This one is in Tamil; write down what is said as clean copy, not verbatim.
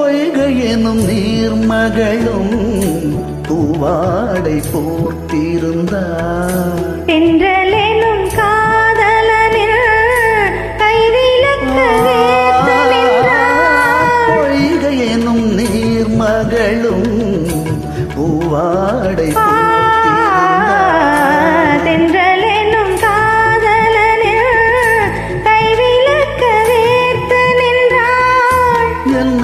பொய்கை எனும் நீர்மகளும் பூவாடை போர்த்திருந்தார். தென்றலெனும் காதலனில் கைவிளக்கு வேர்த்து நின்றாள். பொய்கை எனும் நீர்மகளும் பூவாடை போர்த்திருந்தார். தென்றலெனும் காதலனில் கைவிளக்கு வேர்த்து நின்றாள். என்ன